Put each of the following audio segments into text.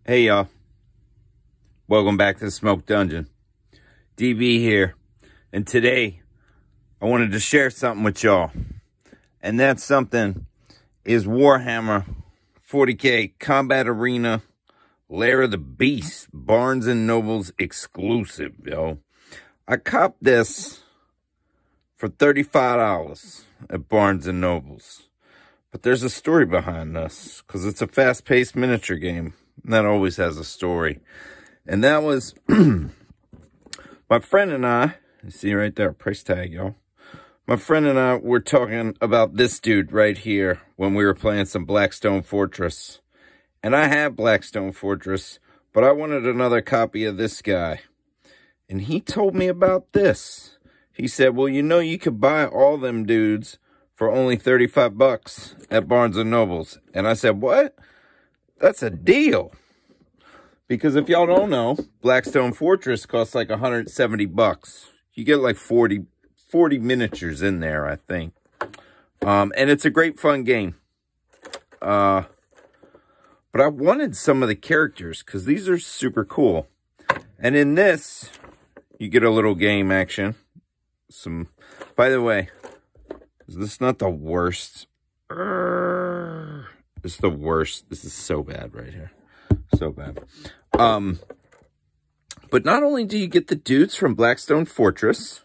Hey y'all, welcome back to the Smoke Dungeon. DB here, and today I wanted to share something with y'all, and that something is Warhammer 40k Combat Arena Lair of the Beast, Barnes & Noble's exclusive, yo. I copped this for $35 at Barnes & Noble's, but there's a story behind this, because it's a fast-paced miniature game. And that always has a story. And that was my friend and I, you see right there, price tag, y'all. My friend and I were talking about this dude right here when we were playing some Blackstone Fortress. And I have Blackstone Fortress, but I wanted another copy of this guy. And he told me about this. He said, well, you know, you could buy all them dudes for only 35 bucks at Barnes & Noble's. And I said, what? That's a deal. Because if y'all don't know, Blackstone Fortress costs like 170 bucks. You get like 40 miniatures in there, I think. And it's a great fun game. But I wanted some of the characters because these are super cool. And in this, you get a little game action. By the way, is this not the worst? It's the worst. This is so bad right here. So bad. But not only do you get the dudes from Blackstone Fortress,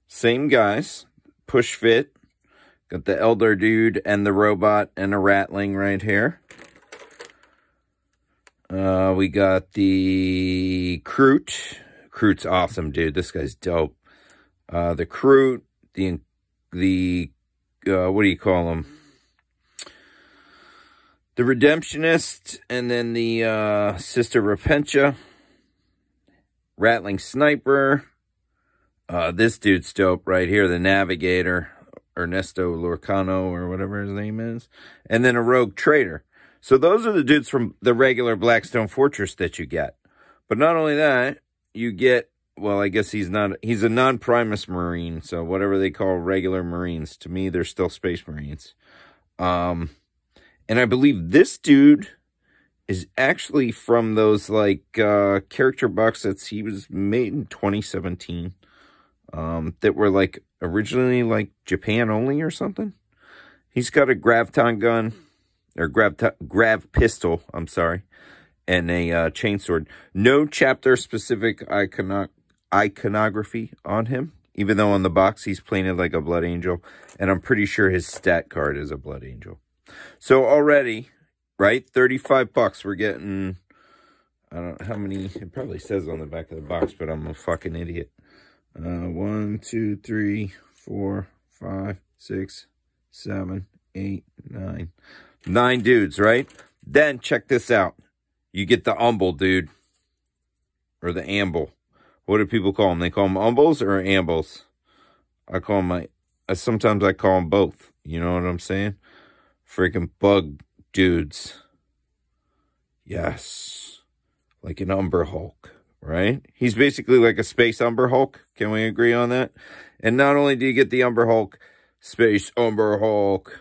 same guys, push fit, got the elder dude and the robot and a ratling right here. We got the Kroot. Kroot's awesome, dude. This guy's dope. The Kroot, the what do you call him? The Redemptionist, and then the Sister Repentia, Rattling Sniper, this dude's dope right here, the Navigator, Ernesto Lorcano, or whatever his name is, and then a Rogue Trader. So those are the dudes from the regular Blackstone Fortress that you get. But not only that, you get, well, I guess he's a non-Primus Marine, so whatever they call regular Marines. To me, they're still Space Marines. And I believe this dude is actually from those, like, character box sets he was made in 2017. That were, like, originally, like, Japan only or something. He's got a graviton gun, or grav pistol, I'm sorry, and a chainsword. No chapter-specific iconography on him, even though on the box he's painted like a Blood Angel. And I'm pretty sure his stat card is a Blood Angel. So already, right, 35 bucks, we're getting, I don't know how many, it probably says on the back of the box, but I'm a fucking idiot. 1, 2, 3, 4, 5, 6, 7, 8, 9. 9 dudes, right? Then check this out. You get the Ambull, dude. Or the Ambull. What do people call them? They call them Umbulls or Ambulls? Sometimes I call them both. You know what I'm saying? Freaking bug dudes. Yes. Like an Umber Hulk, right? He's basically like a space Umber Hulk. Can we agree on that? And not only do you get the Umber Hulk, space Umber Hulk,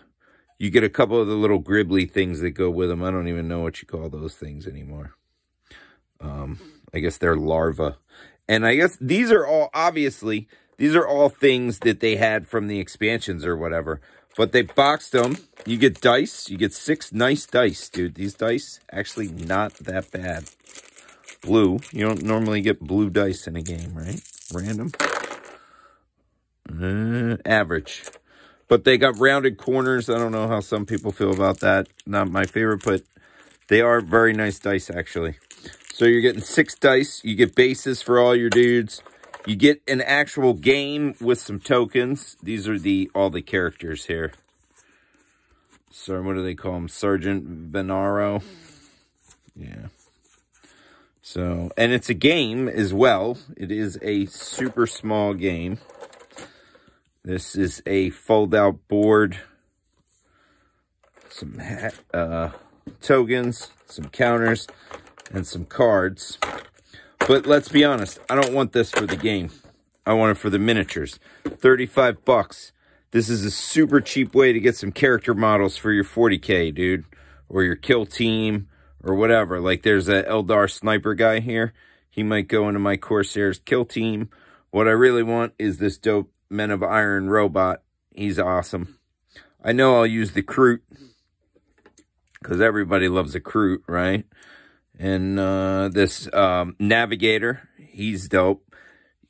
you get a couple of the little gribbly things that go with them. I don't even know what you call those things anymore. I guess they're larvae. And I guess these are all, obviously, these are all things that they had from the expansions or whatever. But they boxed them. You get dice. You get 6 nice dice, dude. These dice, actually not that bad. Blue. You don't normally get blue dice in a game, right? Random. Average. But they got rounded corners. I don't know how some people feel about that. Not my favorite, but they are very nice dice, actually. So you're getting 6 dice. You get bases for all your dudes. You get an actual game with some tokens. These are all the characters here. So what do they call them? Sergeant Venaro. Yeah. So, and it's a game as well. It is a super small game. This is a fold-out board. Some tokens, some counters, and some cards. But let's be honest, I don't want this for the game. I want it for the miniatures. 35 bucks. This is a super cheap way to get some character models for your 40k, dude. Or your kill team, or whatever. Like there's a Eldar sniper guy here. He might go into my Corsairs kill team. What I really want is this dope Men of Iron robot. He's awesome. I know I'll use the Kroot, because everybody loves a Kroot, right? And this Navigator, he's dope.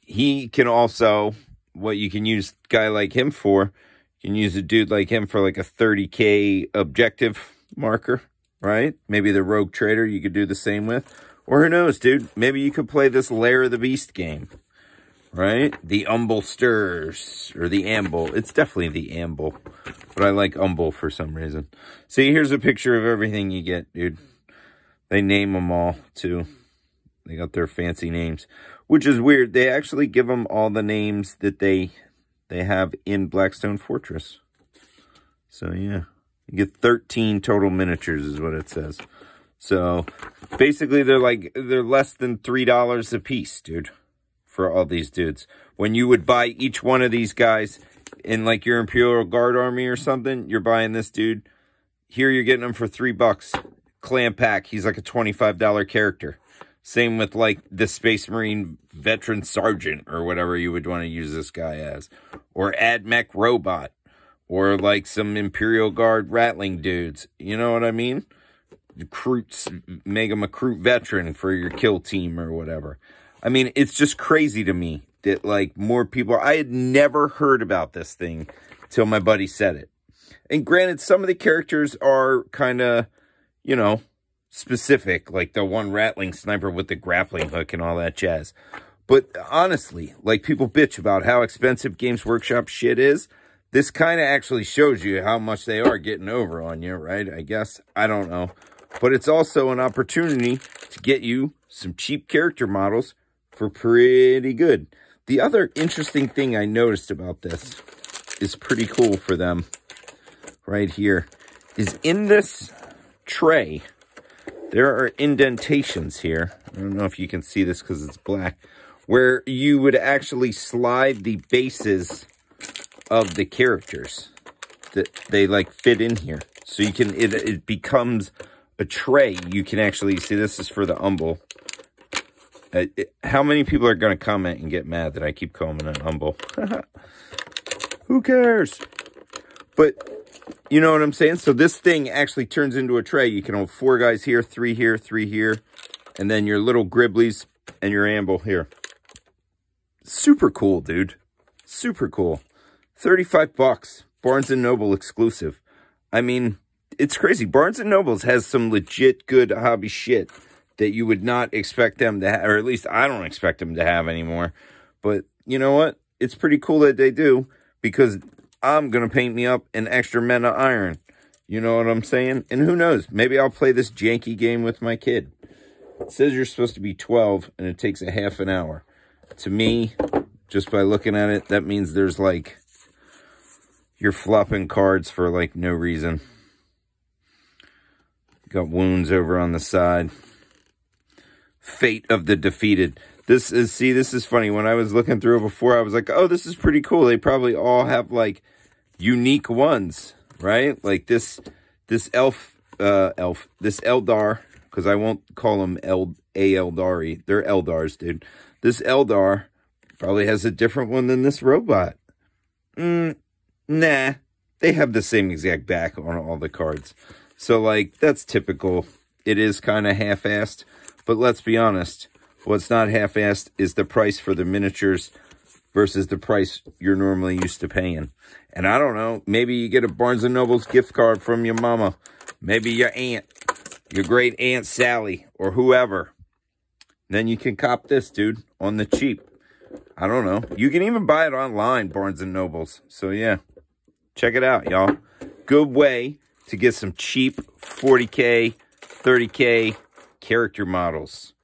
He can also, what you can use a guy like him for, you can use a dude like him for like a 30k objective marker, right? Maybe the Rogue Trader you could do the same with. Or who knows, dude? Maybe you could play this Lair of the Beast game, right? The Ambull Stirs, or the Ambull. It's definitely the Ambull, but I like Ambull for some reason. See, here's a picture of everything you get, dude. They name them all, too. They got their fancy names, which is weird. They actually give them all the names that they have in Blackstone Fortress. So, yeah. You get 13 total miniatures is what it says. So, basically, they're less than $3 a piece, dude, for all these dudes. When you would buy each one of these guys in, like, your Imperial Guard army or something, you're buying this dude. Here, you're getting them for $3. Clan pack, he's like a $25 character. Same with, like, the Space Marine Veteran Sergeant, or whatever you would want to use this guy as. Or AdMech Robot. Or, like, some Imperial Guard Rattling dudes. You know what I mean? Recruits, make him a Kroot veteran for your kill team or whatever. I mean, it's just crazy to me that, like, more people... I had never heard about this thing till my buddy said it. And granted, some of the characters are kind of, you know, specific. Like the one Rattling Sniper with the grappling hook and all that jazz. But honestly, like, people bitch about how expensive Games Workshop shit is. This kind of actually shows you how much they are getting over on you, right? I guess. I don't know. But it's also an opportunity to get you some cheap character models for pretty good. The other interesting thing I noticed about this is pretty cool for them right here is in this tray, there are indentations here. I don't know if you can see this because it's black, where you would actually slide the bases of the characters that they like fit in here. So you can, it becomes a tray. You can actually see, this is for the Ambull. How many people are going to comment and get mad that I keep calling it Ambull? Who cares? But you know what I'm saying? So this thing actually turns into a tray. You can hold 4 guys here, 3 here, 3 here, and then your little Griblies and your Ambull here. Super cool, dude. Super cool. $35. Barnes & Noble exclusive. I mean, it's crazy. Barnes & Noble has some legit good hobby shit that you would not expect them to have, or at least I don't expect them to have anymore. But you know what? It's pretty cool that they do, because I'm going to paint me up an extra Men of Iron. You know what I'm saying? And who knows? Maybe I'll play this janky game with my kid. It says you're supposed to be 12, and it takes a half an hour. To me, just by looking at it, that means there's like, you're flopping cards for like no reason. Got wounds over on the side. Fate of the Defeated. This is, see, this is funny. When I was looking through it before, I was like, oh, this is pretty cool. They probably all have like unique ones, right? Like this Eldar, because I won't call them Eldari. They're Eldars, dude. This Eldar probably has a different one than this robot. Nah, they have the same exact back on all the cards. So, like, that's typical. It is kind of half-assed. But let's be honest, what's not half-assed is the price for the miniatures versus the price you're normally used to paying. And I don't know, maybe you get a Barnes & Noble's gift card from your mama. Maybe your aunt, your great Aunt Sally, or whoever. Then you can cop this, dude, on the cheap. I don't know. You can even buy it online, Barnes & Noble's. So, yeah, check it out, y'all. Good way to get some cheap 40K, 30K character models.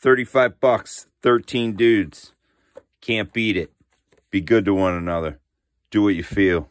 $35, 13 dudes. Can't beat it. Be good to one another. Do what you feel.